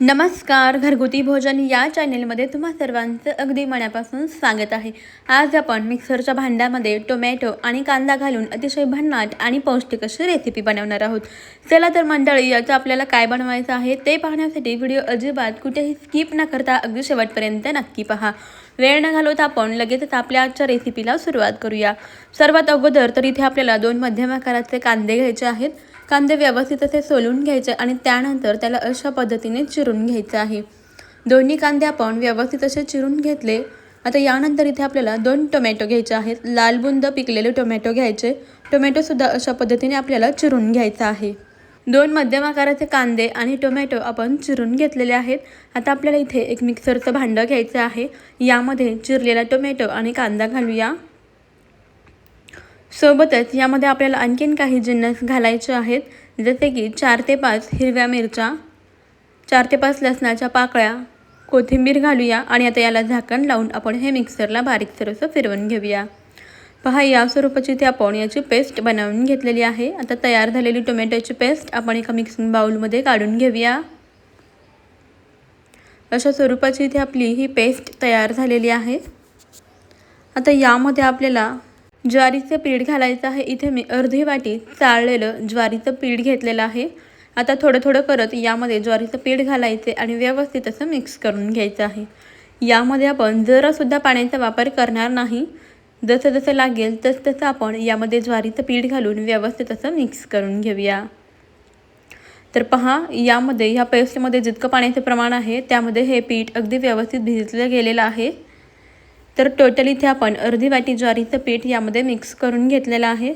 नमस्कार. घरगुती भोजन या चॅनेलमध्ये तुम्हा सर्वांचं अगदी मनापासून स्वागत आहे. आज आपण मिक्सरच्या भांड्यामध्ये टोमॅटो आणि कांदा घालून अतिशय भन्नाट आणि पौष्टिक अशी रेसिपी बनवणार आहोत. चला तर मंडळी, याचं आपल्याला काय बनवायचं आहे ते पाहण्यासाठी व्हिडिओ अजिबात कुठेही स्किप न करता अगदी शेवटपर्यंत नक्की पहा. वेळ न घालवता आपण लगेचच आपल्या आजच्या रेसिपीला सुरुवात करूया. सर्वात अगोदर तर इथे आपल्याला 2 मध्यम आकाराचे कांदे घ्यायचे आहेत. कांदे व्यवस्थित असे सोलून घ्यायचे आणि त्यानंतर त्याला अशा पद्धतीने चिरून घ्यायचं आहे. दोन्ही कांदे आपण व्यवस्थित असे चिरून घेतले. आता यानंतर इथे आपल्याला 2 टोमॅटो घ्यायचे आहेत. लाल बुंद पिकलेले टोमॅटो घ्यायचे. टोमॅटोसुद्धा अशा पद्धतीने आपल्याला चिरून घ्यायचा आहे. 2 मध्यम आकाराचे कांदे आणि टोमॅटो आपण चिरून घेतलेले आहेत. आता आपल्याला इथे एक मिक्सरचं भांडं घ्यायचं आहे. यामध्ये चिरलेला टोमॅटो आणि कांदा घालूया. सोबतच यामध्ये आपल्याला आणखीन काही जिन्नस घालायचे आहेत, जसे की 4 ते 5 हिरव्या मिरच्या, 4 ते 5 लसणाच्या पाकळ्या, कोथिंबीर घालूया आणि आता याला झाकण लावून आपण हे मिक्सरला बारीकसर असं फिरवून घेऊया. पहा, या स्वरूपाची इथे आपण याची पेस्ट बनवून घेतलेली आहे. आता तयार झालेली टोमॅटोची पेस्ट आपण एका मिक्सिंग बाउलमध्ये काढून घेऊया. अशा स्वरूपाची इथे आपली ही पेस्ट तयार झालेली आहे. आता यामध्ये आपल्याला ज्वारीचं पीठ घालायचं आहे. इथे मी अर्धी वाटी चाळलेलं ज्वारीचं पीठ घेतलेलं आहे. आता थोडं थोडं करत यामध्ये ज्वारीचं पीठ घालायचे आणि व्यवस्थित असं मिक्स करून घ्यायचं आहे. यामध्ये आपण जरासुद्धा पाण्याचा वापर करणार नाही. जसं जसं लागेल तसं आपण यामध्ये ज्वारीचं पीठ घालून व्यवस्थित असं मिक्स करून घेऊया. तर पहा, यामध्ये ह्या पेस्टमध्ये जितकं पाण्याचं प्रमाण आहे त्यामध्ये हे पीठ अगदी व्यवस्थित भिजलं गेलेलं आहे. तर टोटल इथे आपण अर्धी वाटी ज्वारीचं पीठ यामध्ये मिक्स करून घेतलेलं आहे.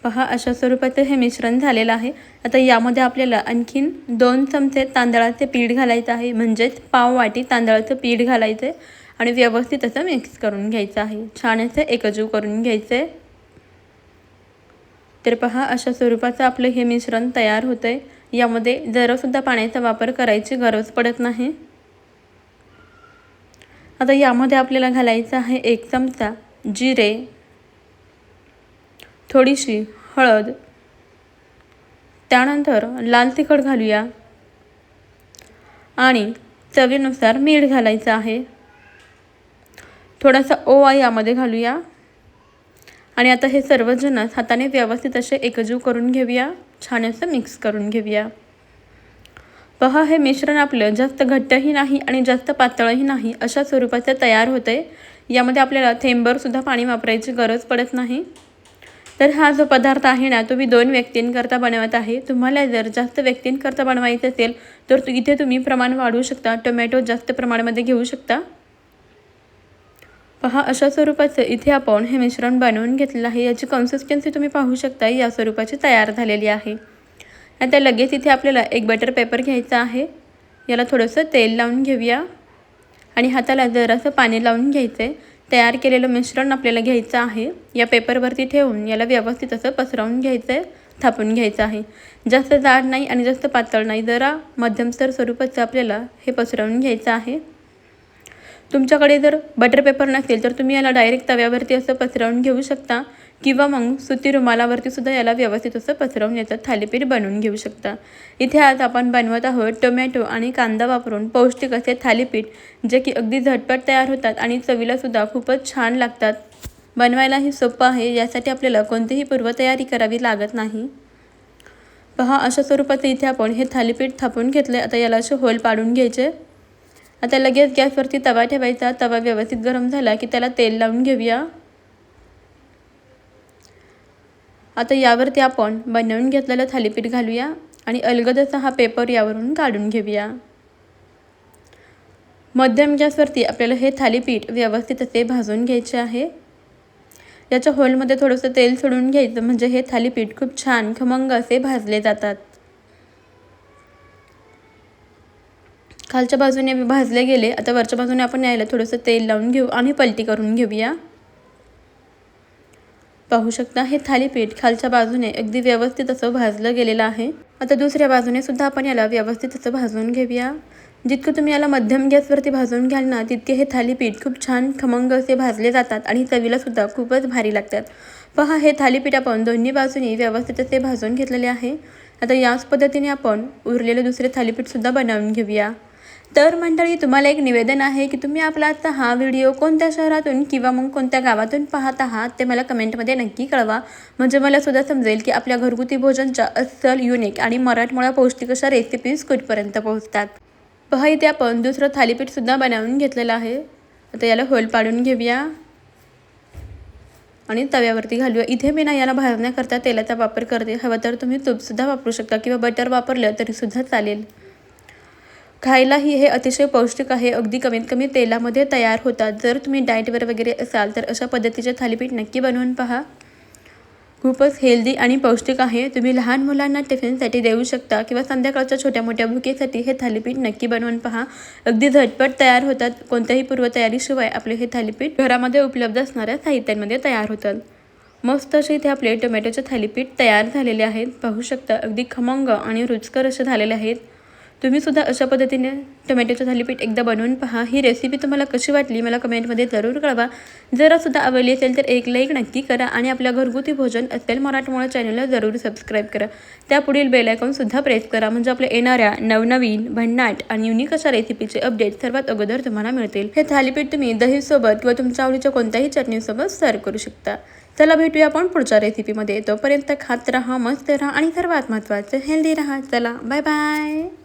पहा, अशा स्वरूपाचं हे मिश्रण झालेलं आहे. आता यामध्ये आपल्याला आणखीन 2 चमचे तांदळाचे पीठ घालायचं आहे, म्हणजेच पाव वाटी तांदळाचं पीठ घालायचं आहे आणि व्यवस्थित असं मिक्स करून घ्यायचं आहे. छान असं एकजीव करून घ्यायचं आहे. तर पहा, अशा स्वरूपाचं आपलं हे मिश्रण तयार होतं आहे. यामध्ये जरासुद्धा पाण्याचा वापर करायची गरज पडत नाही. आता यामध्ये आपल्याला घालायचं आहे 1 चमचा जिरे, थोडीशी हळद, त्यानंतर लाल तिखट घालूया आणि चवीनुसार मीठ घालायचं आहे. थोडासा ओवा यामध्ये घालूया आणि आता हे सर्व जिन्नस हाताने व्यवस्थित असे एकजीव करून घेऊया. छान असं मिक्स करून घेऊया. पहा, हे मिश्रण आपलं जास्त घट्टही नाही आणि जास्त पातळही नाही, अशा स्वरूपाचं तयार होतं आहे. यामध्ये आपल्याला थेंबभरसुद्धा पाणी वापरायची गरज पडत नाही. तर हा जो पदार्थ आहे ना, तो मी 2 व्यक्तींकरता बनवत आहे. तुम्हाला जर जास्त व्यक्तींकरता बनवायचं असेल तर इथे तुम्ही प्रमाण वाढवू शकता. टोमॅटो जास्त प्रमाणामध्ये घेऊ शकता. पहा, अशा स्वरूपाचं इथे आपण हे मिश्रण बनवून घेतलेलं आहे. याची कन्सिस्टन्सी तुम्ही पाहू शकता, या स्वरूपाची तयार झालेली आहे. आता लगेच इथे आपल्याला एक बटर पेपर घ्यायचा आहे. याला थोडंसं तेल लावून घेऊया आणि हाताला जरासं पाणी लावून घ्यायचं आहे. तयार केलेलं मिश्रण आपल्याला घ्यायचं आहे. या पेपरवरती ठेवून याला व्यवस्थित असं पसरवून घ्यायचं आहे, थापून घ्यायचं आहे. जास्त जाड नाही आणि जास्त पातळ नाही, जरा मध्यमस्तर स्वरूपाचं आपल्याला हे पसरवून घ्यायचं आहे. तुमच्याकडे जर बटर पेपर नसेल तर तुम्ही याला डायरेक्ट तव्यावरती असं पसरवून घेऊ शकता किंवा मग सुती रुमालावरती सुद्धा याला व्यवस्थित असं पसरवून याचं थालीपीठ बनवून घेऊ शकता. इथे आज आपण बनवत आहोत टोमॅटो आणि कांदा वापरून पौष्टिक असे थालीपीठ, जे की अगदी झटपट तयार होतात आणि चवीलासुद्धा खूपच छान लागतात. बनवायलाही सोपं आहे. यासाठी आपल्याला कोणतीही पूर्वतयारी करावी लागत नाही. पहा, अशा स्वरूपाचं इथे आपण हे थालीपीठ थापून घेतलं आहे. आता याला असे होल पाडून घ्यायचे. आता लगेच गॅसवरती तवा ठेवायचा. तवा व्यवस्थित गरम झाला की त्याला तेल लावून घेऊया. आता यावरती आपण बनवून घेतलेलं थालीपीठ घालूया आणि अलगद असा हा पेपर यावरून काढून घेऊया. मध्यम गॅसवरती आपल्याला हे थालीपीठ व्यवस्थित असे भाजून घ्यायचे आहे. याच्या होलमध्ये थोडंसं तेल सोडून घ्यायचं, म्हणजे हे थालीपीठ खूप छान खमंग असे भाजले जातात. खालच्या बाजूने भाजले गेले. आता वरच्या बाजूने आपण यायला थोडंसं तेल लावून घेऊ आणि पलटी करून घेऊया. पाहू शकता, हे थालीपीठ खालच्या बाजूने अगदी व्यवस्थित असं भाजलं गेलेलं आहे. आता दुसऱ्या बाजूने सुद्धा आपण याला व्यवस्थित असं भाजून घेऊया. जितकं तुम्ही याला मध्यम गॅसवरती भाजून घ्याल ना, तितके हे थालीपीठ खूप छान खमंग असे भाजले जातात आणि चवीलासुद्धा खूपच भारी लागतात. पहा, हे थालीपीठ आपण दोन्ही बाजूनी व्यवस्थित असे भाजून घेतलेले आहे. आता याच पद्धतीने आपण उरलेले दुसरे थालीपीठसुद्धा बनवून घेऊया। तर मंडळी, तुम्हाला एक निवेदन आहे की तुम्ही आपला आजचा हा व्हिडिओ कोणत्या शहरातून किंवा मग कोणत्या गावातून पाहत आहात ते मला कमेंटमध्ये नक्की कळवा। म्हणजे मला सुद्धा समजेल की आपल्या घरगुती भोजनच्या अस्सल, युनिक आणि मराठमोळ्या पौष्टिक अशा रेसिपीज कुठपर्यंत पोहोचतात। पहा, इथे आपण दुसरं थालीपीठसुद्धा बनवून घेतलेलं आहे। आता याला होल पाडून घेऊया आणि तव्यावरती घालूया। इथे मी ना याला भाजण्याकरता तेलाचा वापर करते। हवं तर तुम्ही तूपसुद्धा वापरू शकता किंवा बटर वापरलं तरीसुद्धा चालेल। खायलाही हे अतिशय पौष्टिक आहे, अगदी कमीत कमी तेलामध्ये तयार होतात। जर तुम्ही डाएटवर वगैरे असाल तर अशा पद्धतीचे थालीपीठ नक्की बनवून पहा। खूपच हेल्दी आणि पौष्टिक आहे। तुम्ही लहान मुलांना टिफिनसाठी देऊ शकता किंवा संध्याकाळच्या छोट्या मोठ्या भुकेसाठी हे थालीपीठ नक्की बनवून पहा। अगदी झटपट तयार होतात। कोणत्याही पूर्वतयारीशिवाय आपले हे थालीपीठ घरामध्ये उपलब्ध असणाऱ्या साहित्यांमध्ये तयार होतात। मस्त असे इथे आपले टोमॅटोचे थालीपीठ तयार झालेले आहेत। पाहू शकता अगदी खमंग आणि रुचकर असे झालेले आहेत। तुम्ही सुद्धा अशा पद्धतीने टोमॅटोचे थालीपीठ एकदा बनवून पहा। ही रेसिपी तुम्हाला कशी वाटली मला कमेंटमध्ये जरूर कळवा। जरा सुद्धा आवडली असेल तर एक लाईक नक्की करा आणि आपल्या घरगुती भोजन अस्सल मराठमोळा चॅनलला जरूर सबस्क्राईब करा। त्यापुढील बेल आयकॉनसुद्धा प्रेस करा, म्हणजे आपल्या येणाऱ्या नवनवीन भन्नाट आणि युनिक अशा रेसिपीचे अपडेट सर्वात अगोदर तुम्हाला मिळतील। हे थालीपीठ तुम्ही दहीसोबत किंवा तुमच्या आवडीच्या कोणत्याही चटणीसोबत सर्व करू शकता। चला भेटूया आपण पुढच्या रेसिपीमध्ये। तोपर्यंत खात राहा, मस्त राहा आणि सर्वात महत्त्वाचं हेल्दी राहा। चला बाय बाय।